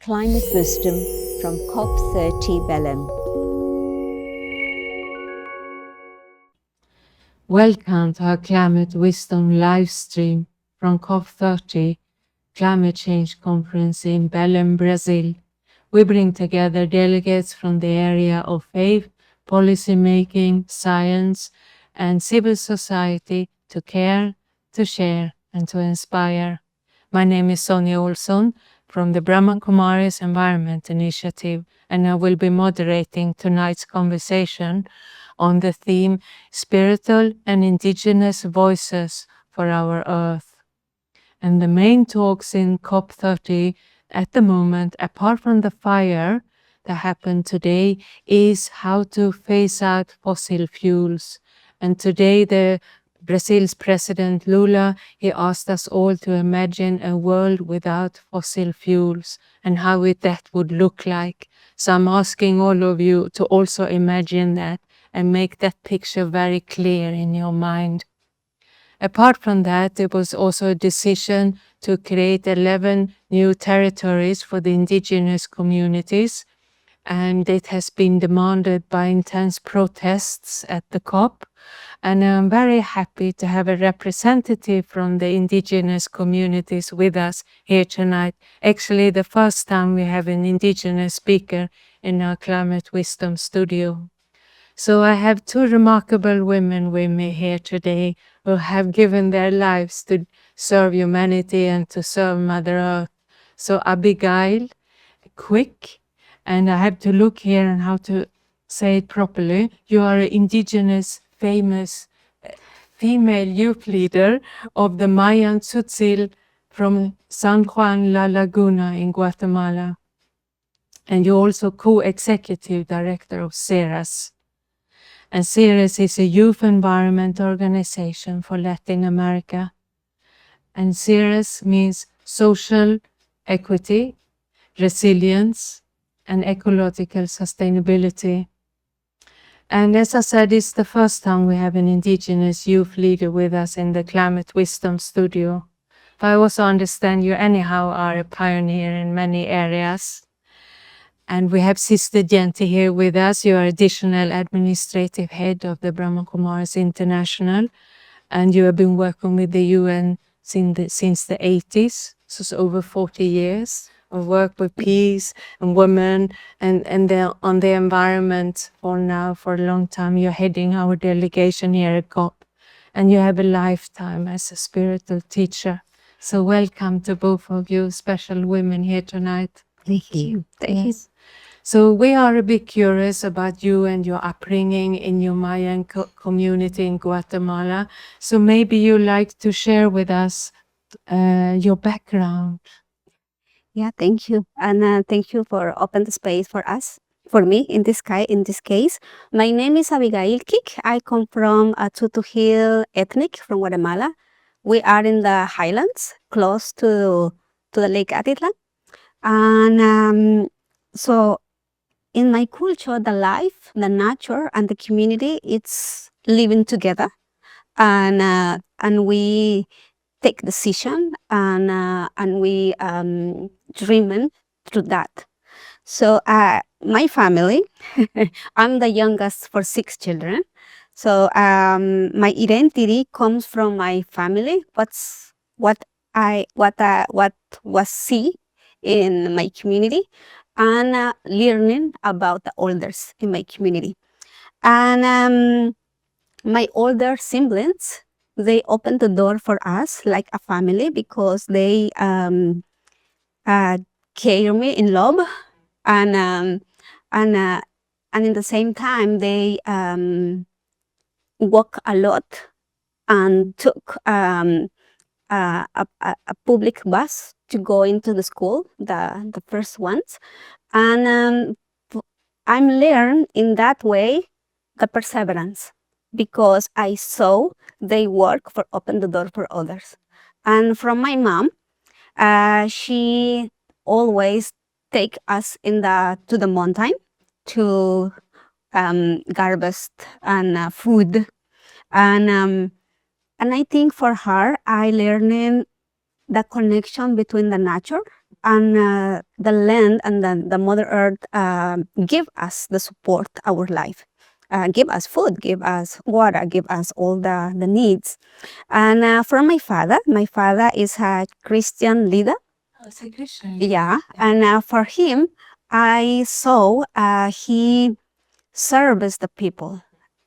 Climate Wisdom from COP30 Belém. Welcome to our Climate Wisdom live stream from COP30 Climate Change Conference in Belém, Brazil. We bring together delegates from the area of faith, policy making, science, and civil society to care, to share, and to inspire. My name is Sonja Ohlsson from the Brahma Kumaris Environment Initiative, and I will be moderating tonight's conversation on the theme Spiritual and Indigenous Voices for Our Earth. And the main talks in COP30 at the moment, apart from the fire that happened today, is how to phase out fossil fuels. And today Brazil's President Lula, he asked us all to imagine a world without fossil fuels and how that would look like. So I'm asking all of you to also imagine that and make that picture very clear in your mind. Apart from that, there was also a decision to create 11 new territories for the indigenous communities, and it has been demanded by intense protests at the COP. And I'm very happy to have a representative from the indigenous communities with us here tonight. Actually, the first time we have an indigenous speaker in our Climate Wisdom studio. So I have two remarkable women with me here today who have given their lives to serve humanity and to serve Mother Earth. So Abigail Quic, and I have to look here and how to say it properly. You are an indigenous, famous female youth leader of the Mayan Tzotzil from San Juan La Laguna in Guatemala. And you're also co-executive director of CERAS. And CERAS is a youth environment organization for Latin America. And CERAS means social equity, resilience, and ecological sustainability. And as I said, it's the first time we have an indigenous youth leader with us in the Climate Wisdom studio. But I also understand you anyhow are a pioneer in many areas. And we have Sister Jayanti here with us. You are additional administrative head of the Brahma Kumaris International, and you have been working with the UN since the 80s, so it's over 40 years of work with peace and women and on the environment for a long time. You're heading our delegation here at COP, and you have a lifetime as a spiritual teacher. So welcome to both of you, special women here tonight. Thank you. Thank you. So we are a bit curious about you and your upbringing in your Mayan community in Guatemala. So maybe you'd like to share with us your background. Yeah, thank you. And thank you for opening the space for us, for me in this case. My name is Abigail Quic. I come from Tutu Hill ethnic from Guatemala. We are in the highlands, close to the Lake Atitlan. And so in my culture, the life, the nature, and the community, it's living together. And we take decision and we dreaming through that. So my family, I'm the youngest for 6 children. So my identity comes from my family. What was see in my community, and learning about the elders in my community. And my older siblings, they opened the door for us like a family because they care me in love, and in the same time they walk a lot and took a public bus to go into the school, the first ones. And I'm learned in that way the perseverance, because I saw they work for open the door for others. And from my mom, she always take us to the mountain to harvest and food. And I think for her, I learned the connection between the nature the land and the Mother Earth give us the support our life, give us food, give us water, give us all the needs. And from my father is a Christian leader. Oh, it's a Christian. Yeah, and for him, I saw he serves the people,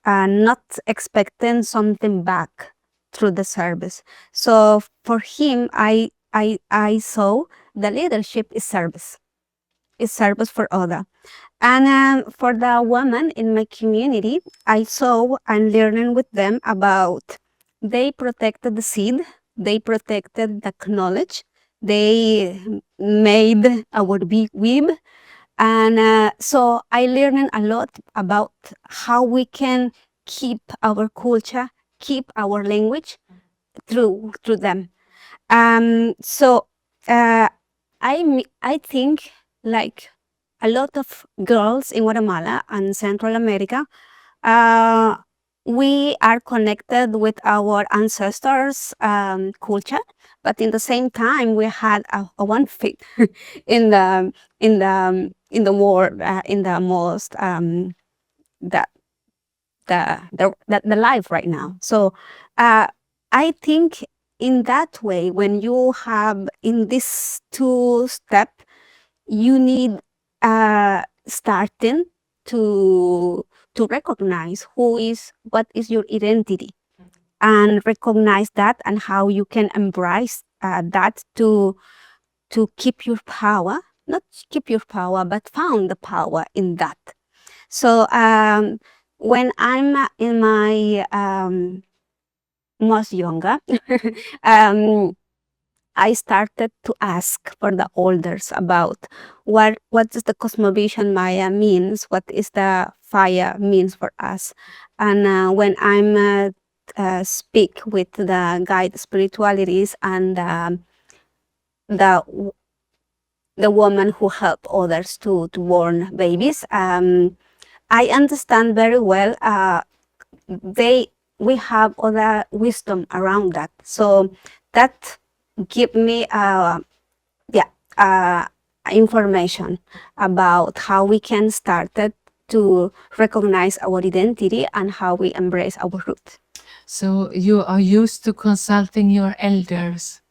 not expecting something back through the service. So for him, I saw the leadership is service for other. And for the women in my community, I saw and learning with them about they protected the seed, they protected the knowledge, they made our big weave. And so I learned a lot about how we can keep our culture, keep our language through them. So I think like a lot of girls in Guatemala and Central America, uh, we are connected with our ancestors' culture, but in the same time, we had a one faith in the world, in the most the the life right now. So I think in that way, when you have in this two step, you need starting to recognize what is your identity, and recognize that and how you can embrace that to keep your power, not keep your power, but found the power in that. So when I'm in my most younger, I started to ask for the elders about what does the cosmovision Maya means, what is the fire means for us. And when I'm speak with the guide spiritualities and the woman who help others to born babies, I understand very well. We have other wisdom around that, so that give me information about how we can start it to recognize our identity and how we embrace our roots. So you are used to consulting your elders.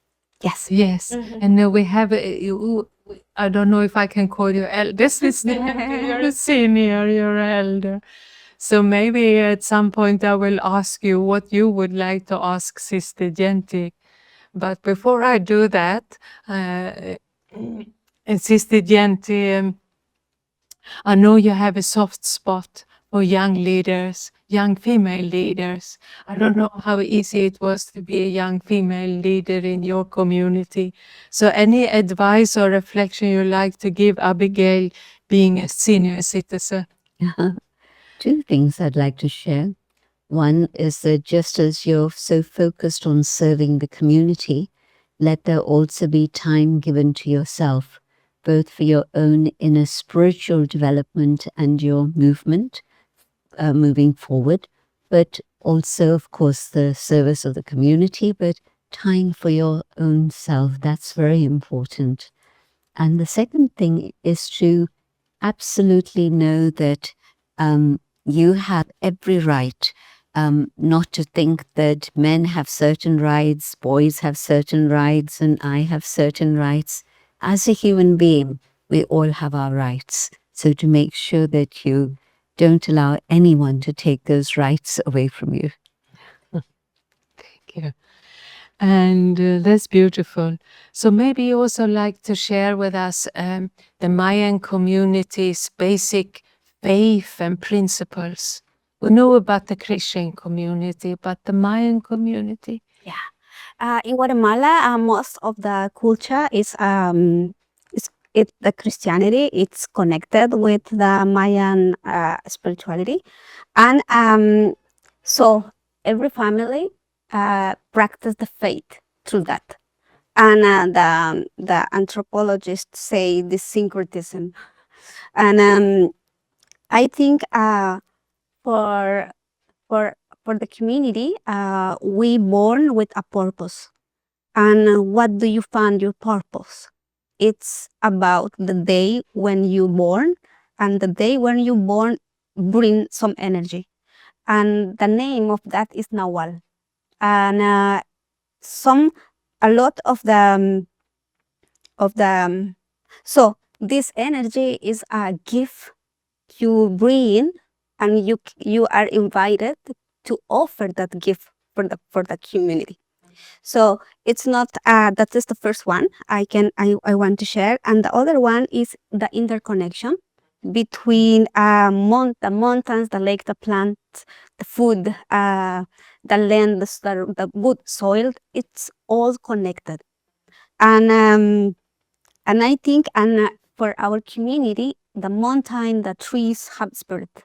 Yes. Yes. And we have I don't know if I can call you elders. You're a senior, you're elder. So maybe at some point I will ask you what you would like to ask Sister Jayanti. But before I do that, Sister Jayanti, I know you have a soft spot for young leaders, young female leaders. I don't know how easy it was to be a young female leader in your community. So any advice or reflection you like to give Abigail, being a senior citizen? Two things I'd like to share. One is that just as you're so focused on serving the community, let there also be time given to yourself, both for your own inner spiritual development and your movement, moving forward, but also, of course, the service of the community, but time for your own self. That's very important. And the second thing is to absolutely know that you have every right not to think that men have certain rights, boys have certain rights, and I have certain rights. As a human being, we all have our rights. So to make sure that you don't allow anyone to take those rights away from you. Thank you. And that's beautiful. So maybe you also like to share with us the Mayan community's basic faith and principles. We know about the Christian community, but the Mayan community? Yeah. In Guatemala, most of the culture is the Christianity. It's connected with the Mayan spirituality, and so every family practice the faith through that. And the anthropologists say this syncretism, and I think for for the community, we born with a purpose. And what do you find your purpose? it's about the day when you born, and the day when you born bring some energy. And the name of that is Nawal. And a lot of the so this energy is a gift you bring, and you are invited to offer that gift for the community. So it's not that is the first one I want to share, and the other one is the interconnection between the mountains, the lake, the plants, the food, the land, the good soil. It's all connected, and I think for our community, the mountain, the trees have spirit,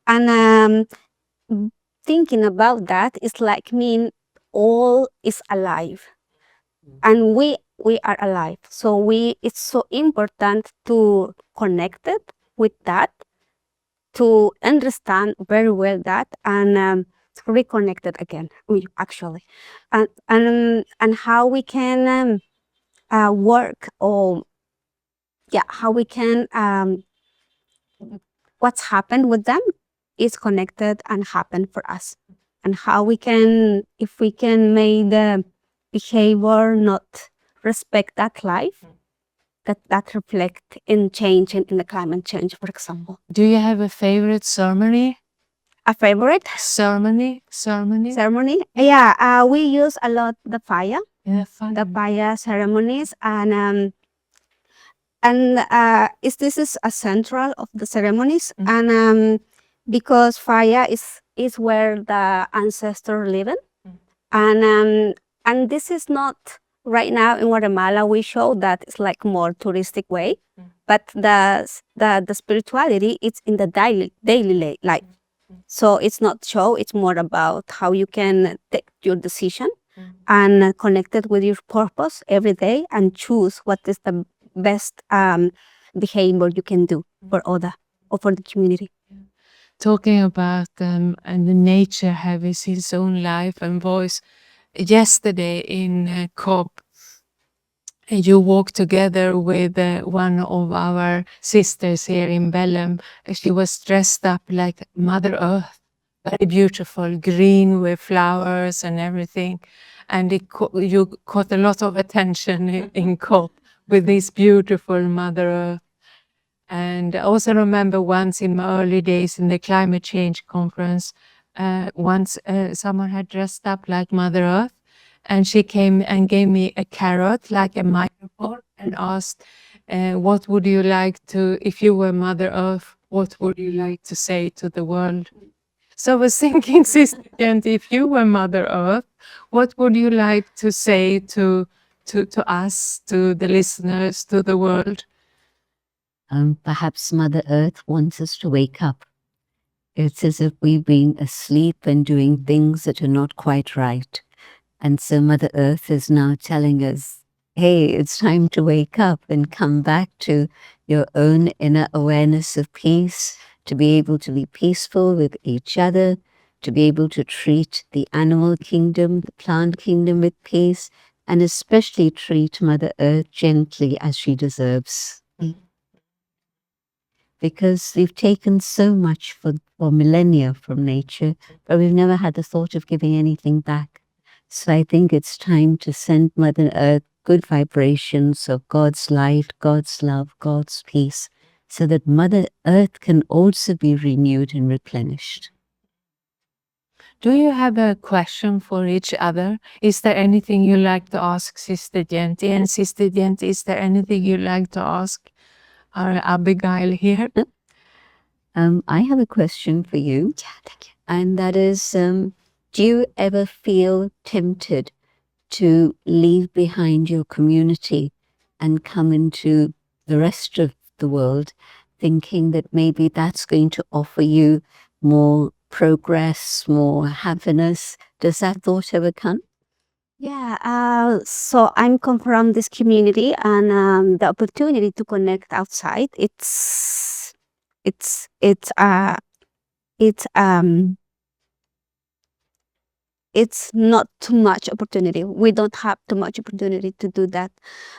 and thinking about that is like mean all is alive, and we are alive. So it's so important to connect it with that, to understand very well that, and reconnect it again. Actually, and how we can work, or how we can what's happened with them is connected and happened for us, and how we can, if we can make the behavior not respect that life, that reflect in change, in the climate change, for example. Do you have a favorite ceremony? A favorite Ceremony? ceremony? Yeah, we use a lot the fire, Yeah, the fire ceremonies, and this is a central of the ceremonies, and because fire is where the ancestor living, and this is not right now in Guatemala. We show that it's like more touristic way, but the spirituality it's in the daily life. So it's not show. It's more about how you can take your decision and connect it with your purpose every day, and choose what is the best behavior you can do for other or for the community. Talking about and the nature having its own life and voice. Yesterday in COP, you walked together with one of our sisters here in Bellem. She was dressed up like Mother Earth, very beautiful, green with flowers and everything. And you caught a lot of attention in COP with this beautiful Mother Earth. And I also remember once in my early days in the climate change conference, once someone had dressed up like Mother Earth, and she came and gave me a carrot, like a microphone, and asked, what would you like to, if you were Mother Earth, what would you like to say to the world? So I was thinking, Sister Jayanti, if you were Mother Earth, what would you like to say to us, to the listeners, to the world? Perhaps Mother Earth wants us to wake up. It's as if we've been asleep and doing things that are not quite right. And so Mother Earth is now telling us, hey, it's time to wake up and come back to your own inner awareness of peace, to be able to be peaceful with each other, to be able to treat the animal kingdom, the plant kingdom with peace, and especially treat Mother Earth gently as she deserves. Because we've taken so much for millennia from nature, but we've never had the thought of giving anything back. So I think it's time to send Mother Earth good vibrations of God's light, God's love, God's peace, so that Mother Earth can also be renewed and replenished. Do you have a question for each other? Is there anything you like to ask Sister Jayanti? And Sister Jayanti, is there anything you like to ask our Abigail here? I have a question for you. Yeah, thank you. And that is, do you ever feel tempted to leave behind your community and come into the rest of the world, thinking that maybe that's going to offer you more progress, more happiness? Does that thought ever come? Yeah, so I'm come from this community, and the opportunity to connect outside. It's it's not too much opportunity. We don't have too much opportunity to do that.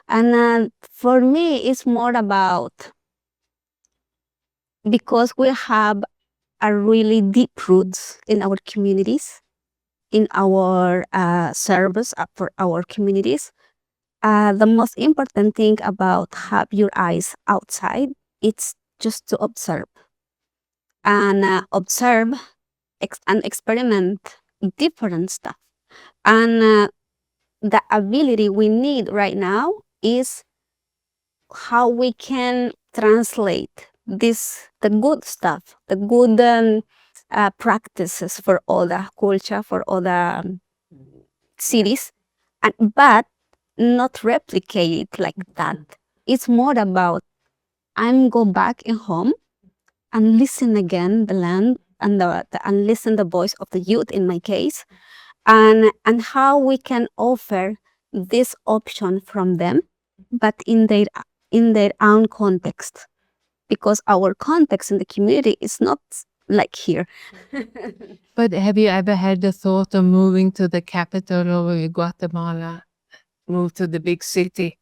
And for me, it's more about because we have a really deep roots in our communities, in our service for our communities. The most important thing about have your eyes outside, it's just to observe and and experiment different stuff. And the ability we need right now is how we can translate the good stuff, the good practices for all the culture, for all the cities, but not replicate it like that. It's more about I'm go back in home and listen again the land and listen the voice of the youth in my case, and how we can offer this option from them, but in their own context, because our context in the community is not like here. But have you ever had the thought of moving to the capital of Guatemala, move to the big city?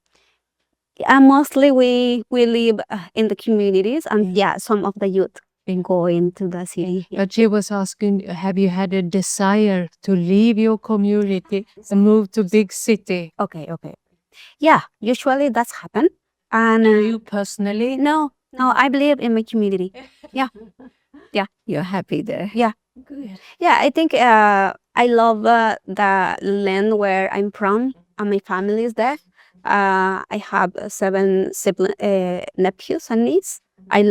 Mostly we live in the communities, and some of the youth been going to the city. But she was asking, have you had a desire to leave your community and move to big city? Okay. Yeah, usually that's happen. And you personally? No, I believe in my community. Yeah. You're happy there. Yeah. Good. Yeah, I think I love the land where I'm from, and my family is there. I have 7 nephews and nieces. I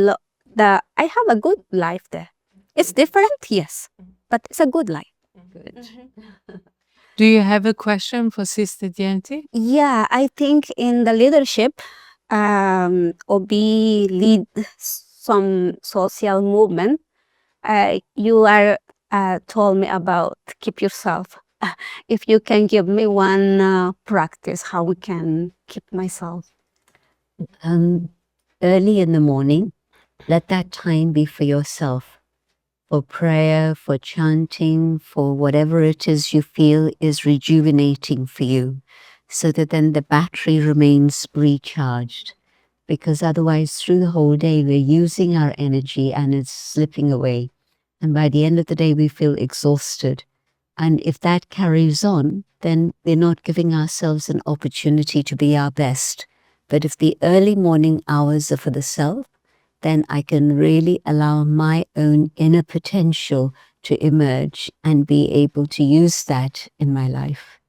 have a good life there. It's different, yes, but it's a good life. Good. Do you have a question for Sister Jayanti? Yeah, I think in the leadership, Obi lead some social movement. You are told me about keep yourself. If you can give me one practice, how we can keep myself. Early in the morning, let that time be for yourself, for prayer, for chanting, for whatever it is you feel is rejuvenating for you, so that then the battery remains recharged. Because otherwise, through the whole day, we're using our energy and it's slipping away. And by the end of the day, we feel exhausted. And if that carries on, then we're not giving ourselves an opportunity to be our best. But if the early morning hours are for the self, then I can really allow my own inner potential to emerge and be able to use that in my life.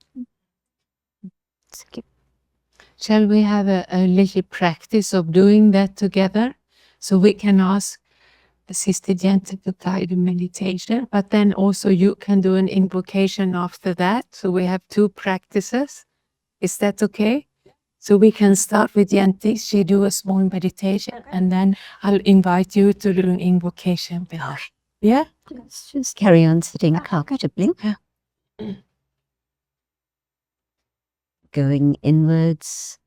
Shall we have a little practice of doing that together? So we can ask Sister Jayanti to guide the meditation, but then also you can do an invocation after that. So we have 2 practices. Is that okay? So we can start with Jayanti. She do a small meditation, and then I'll invite you to do an invocation with her. Yeah? Let's just carry on sitting comfortably. Going inwards,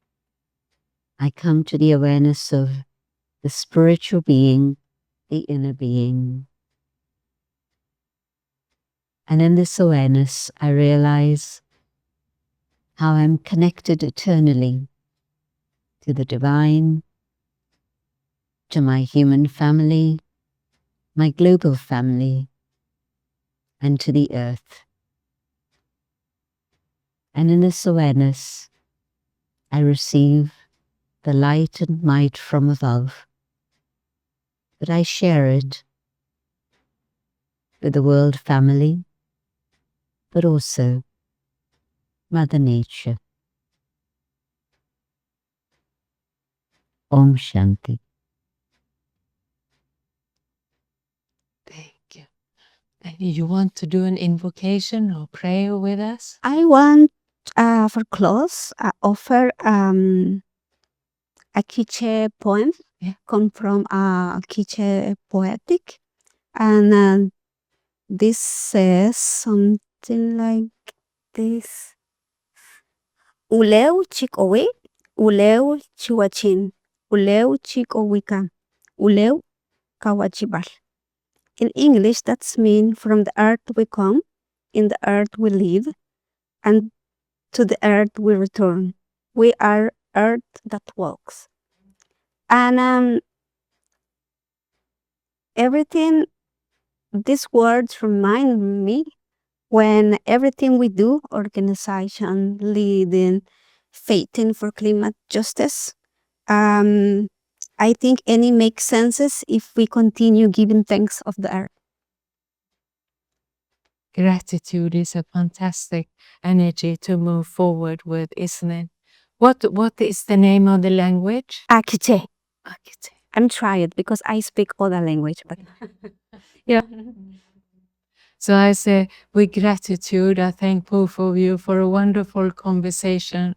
I come to the awareness of the spiritual being, the inner being. And in this awareness, I realize how I'm connected eternally to the divine, to my human family, my global family, and to the earth. And in this awareness, I receive the light and might from above, that I share it with the world family, but also Mother Nature. Om Shanti. Thank you. And you want to do an invocation or prayer with us? I want for close offer a Quiche poem. Come from a Quiche poetic, and this says something like this: Uleu chikowe, uleu chiwachin, uleu chikowika, uleu kawachibal. In English, that's mean from the earth we come, in the earth we live, and to the earth we return. We are earth that walks. And everything, these words remind me when everything we do, organization, leading, fighting for climate justice, I think any makes sense if we continue giving thanks of the earth. Gratitude is a fantastic energy to move forward with, isn't it? What is the name of the language? Akite. Akite. I'm trying it because I speak other language, but Yeah. So I say, with gratitude, I thank both of you for a wonderful conversation,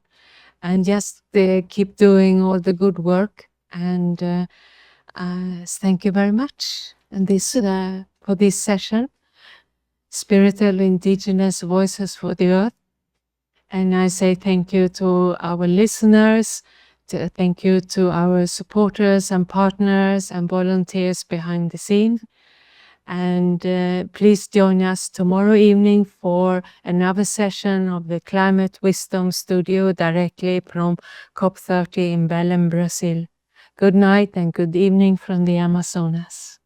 and just keep doing all the good work. And thank you very much. And this for this session, Spiritual Indigenous Voices for the Earth. And I say thank you to our listeners, thank you to our supporters and partners and volunteers behind the scene. And please join us tomorrow evening for another session of the Climate Wisdom Studio directly from COP30 in Belém, Brazil. Good night and good evening from the Amazonas.